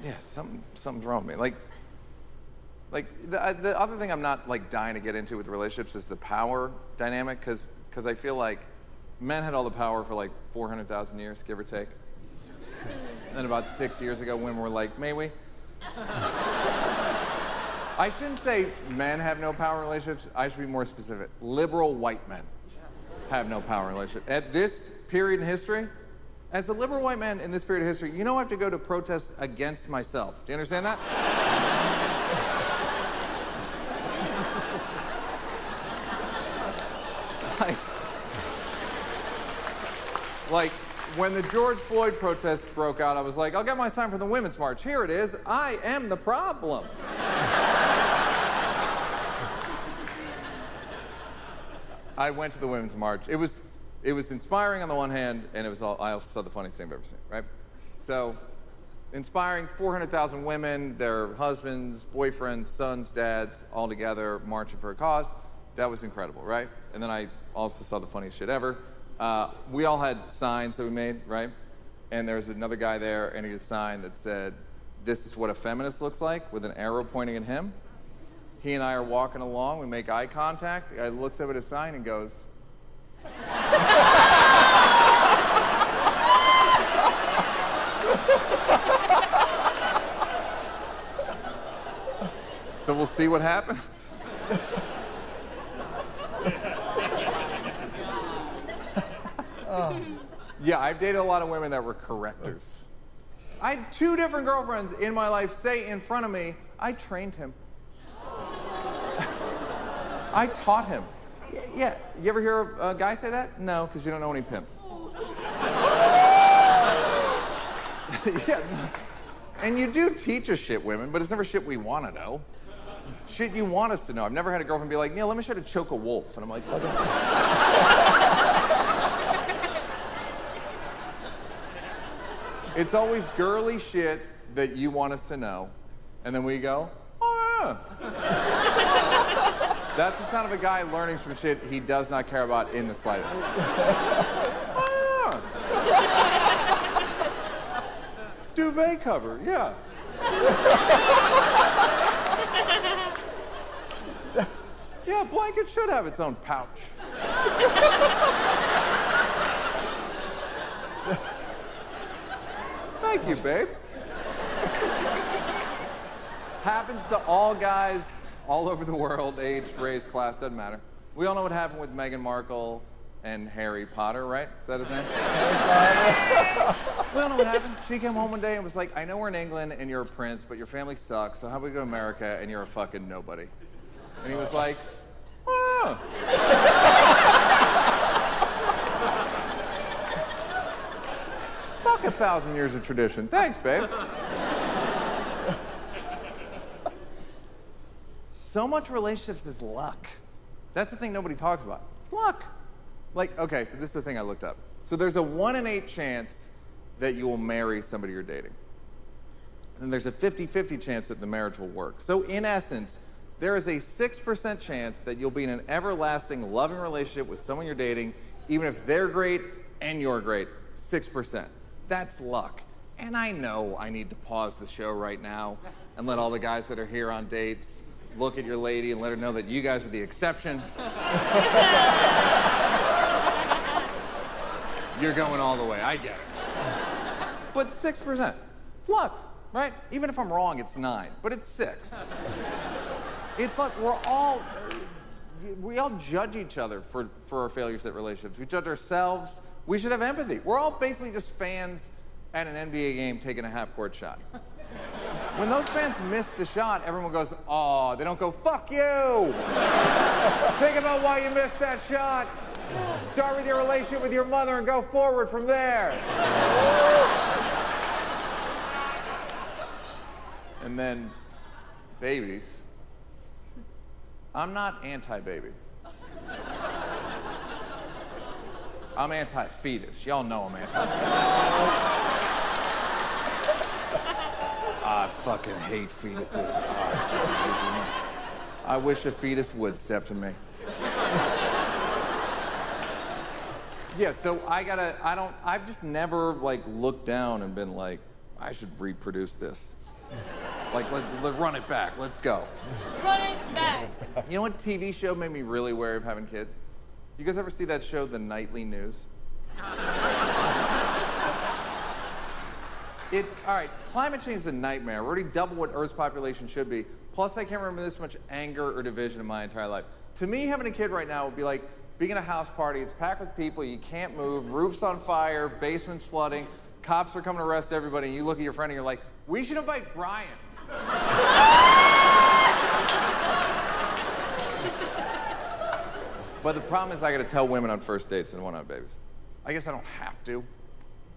Yeah, something's wrong with me. The other thing I'm not like dying to get into with relationships is the power dynamic, because I feel like men had all the power for like 400,000 years, give or take. And then about 6 years ago, women were like, may we? I shouldn't say men have no power in relationships. I should be more specific. Liberal white men have no power in relationships. At this period in history, as a liberal white man in this period of history, you know I have to go to protests against myself. Do you understand that? Like, when the George Floyd protests broke out, I was like, I'll get my sign for the Women's March. Here it is. I am the problem. I went to the Women's March. It was inspiring on the one hand, and I also saw the funniest thing I've ever seen, right? So, inspiring 400,000 women, their husbands, boyfriends, sons, dads, all together marching for a cause. That was incredible, right? And then I also saw the funniest shit ever. We all had signs that we made, right? And there was another guy there, and he had a sign that said, "This is what a feminist looks like," with an arrow pointing at him. He and I are walking along, we make eye contact. The guy looks up at his sign and goes, so we'll see what happens. Yeah, I've dated a lot of women that were correctors. I had 2 different girlfriends in my life say in front of me, I trained him. I taught him. Yeah, you ever hear a guy say that? No, because you don't know any pimps. Yeah, and you do teach us shit, women, but it's never shit we want to know. Shit you want us to know. I've never had a girlfriend be like, Neil, let me show you how to choke a wolf. And I'm like, it's always girly shit that you want us to know. And then we go, oh, yeah. That's the sound of a guy learning some shit he does not care about in the slightest. Oh, yeah. Duvet cover, yeah. Yeah, a blanket should have its own pouch. Thank you, babe. Happens to all guys all over the world, age, race, class, doesn't matter. We all know what happened with Meghan Markle and Harry Potter, right? Is that his name? We all know what happened. She came home one day and was like, I know we're in England and you're a prince, but your family sucks, so how about we go to America and you're a fucking nobody? And he was like, oh. Fuck 1,000 years of tradition. Thanks, babe. So much relationships is luck. That's the thing nobody talks about. It's luck. Like, okay, so this is the thing I looked up. So there's a 1 in 8 chance that you will marry somebody you're dating. And there's a 50-50 chance that the marriage will work. So in essence, there is a 6% chance that you'll be in an everlasting, loving relationship with someone you're dating, even if they're great and you're great. 6%. That's luck. And I know I need to pause the show right now and let all the guys that are here on dates look at your lady and let her know that you guys are the exception. You're going all the way, I get it. But 6%, it's luck, right? Even if I'm wrong, it's 9, but it's 6. It's like we all judge each other for our failures at relationships. We judge ourselves. We should have empathy. We're all basically just fans at an NBA game taking a half-court shot. When those fans miss the shot, everyone goes, oh, they don't go, fuck you! Think about why you missed that shot. Start with your relationship with your mother and go forward from there. And then, babies. I'm not anti-baby. I'm anti-fetus. Y'all know I'm anti-fetus. I fucking hate fetuses. Oh, I fucking hate them. I wish a fetus would step to me. Yeah, so I've just never like looked down and been like, I should reproduce this. Like, let's run it back. Let's go. Run it back. You know what TV show made me really wary of having kids? You guys ever see that show, The Nightly News? It's, all right, climate change is a nightmare. We're already double what Earth's population should be. Plus, I can't remember this much anger or division in my entire life. To me, having a kid right now would be like being at a house party. It's packed with people. You can't move. Roof's on fire. Basement's flooding. Cops are coming to arrest everybody. And you look at your friend and you're like, we should invite Brian. But the problem is I got to tell women on first dates that I want to have babies. I guess I don't have to.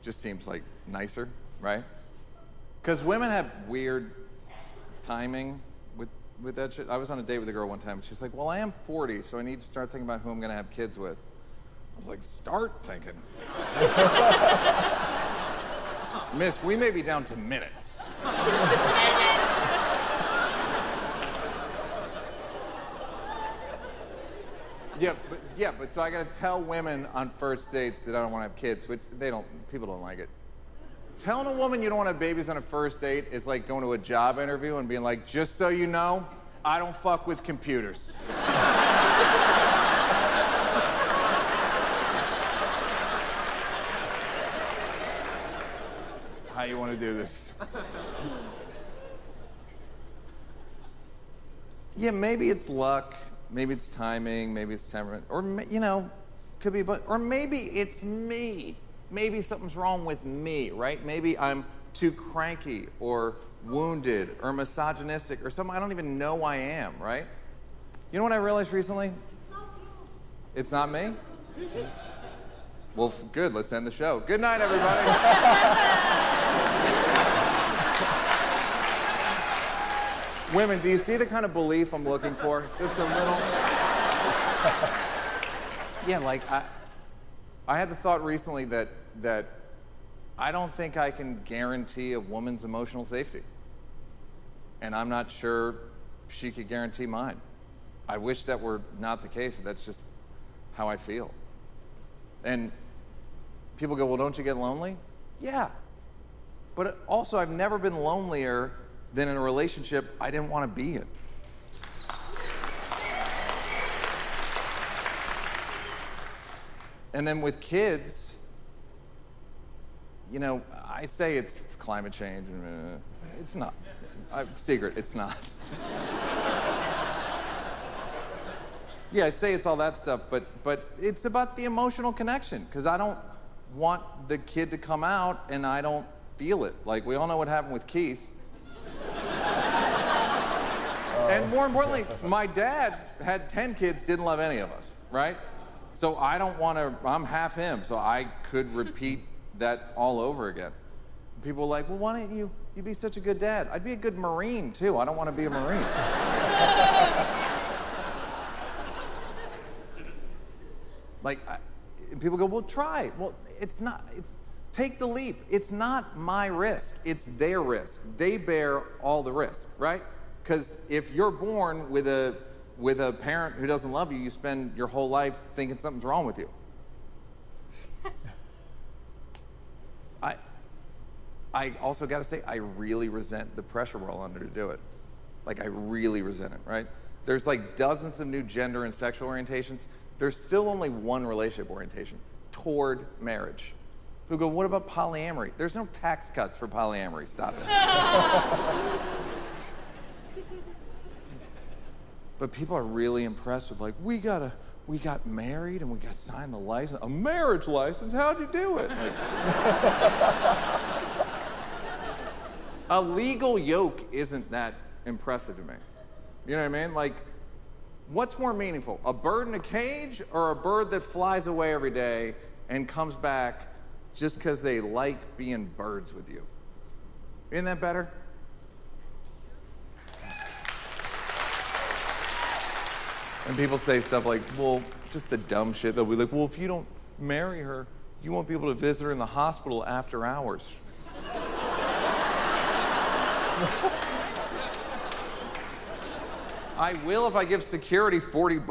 Just seems like nicer, right? Because women have weird timing with that shit. I was on a date with a girl one time. She's like, well, I am 40, so I need to start thinking about who I'm going to have kids with. I was like, start thinking. Miss, we may be down to minutes. Yeah, but so I gotta tell women on first dates that I don't want to have kids, which people don't like it. Telling a woman you don't want to have babies on a first date is like going to a job interview and being like, just so you know, I don't fuck with computers. How you want to do this? Yeah, maybe it's luck, maybe it's timing, maybe it's temperament, or, you know, could be, or maybe it's me. Maybe something's wrong with me, right? Maybe I'm too cranky or wounded or misogynistic or something I don't even know I am, right? You know what I realized recently? It's not you. It's not me? Well, good, let's end the show. Good night, everybody. Women, do you see the kind of belief I'm looking for? Just a little. Yeah, like I had the thought recently that I don't think I can guarantee a woman's emotional safety. And I'm not sure she could guarantee mine. I wish that were not the case, but that's just how I feel. And people go, well, don't you get lonely? Yeah. But also, I've never been lonelier than in a relationship I didn't want to be in. And then with kids, you know, I say it's climate change. It's not. Secret, it's not. Yeah, I say it's all that stuff, but it's about the emotional connection, because I don't want the kid to come out and I don't feel it. Like, we all know what happened with Keith. And more importantly, my dad had 10 kids, didn't love any of us, right? So I don't want to, I'm half him, so I could repeat that all over again. People are like, well, why don't you be such a good dad? I'd be a good Marine, too. I don't want to be a Marine. Like, and people go, well, try. Well, take the leap. It's not my risk. It's their risk. They bear all the risk, right? Because if you're born with a parent who doesn't love you, you spend your whole life thinking something's wrong with you. I also got to say, I really resent the pressure we're all under to do it. Like, I really resent it, right? There's like dozens of new gender and sexual orientations. There's still only one relationship orientation, toward marriage. Who go, what about polyamory? There's no tax cuts for polyamory. Stop it. But people are really impressed with, like, we got married and we got signed the license, a marriage license. How'd you do it? Like, a legal yoke isn't that impressive to me. You know what I mean? Like, what's more meaningful, a bird in a cage or a bird that flies away every day and comes back just because they like being birds with you? Isn't that better? And people say stuff like, well, just the dumb shit. They'll be like, well, if you don't marry her, you won't be able to visit her in the hospital after hours. I will if I give security $40.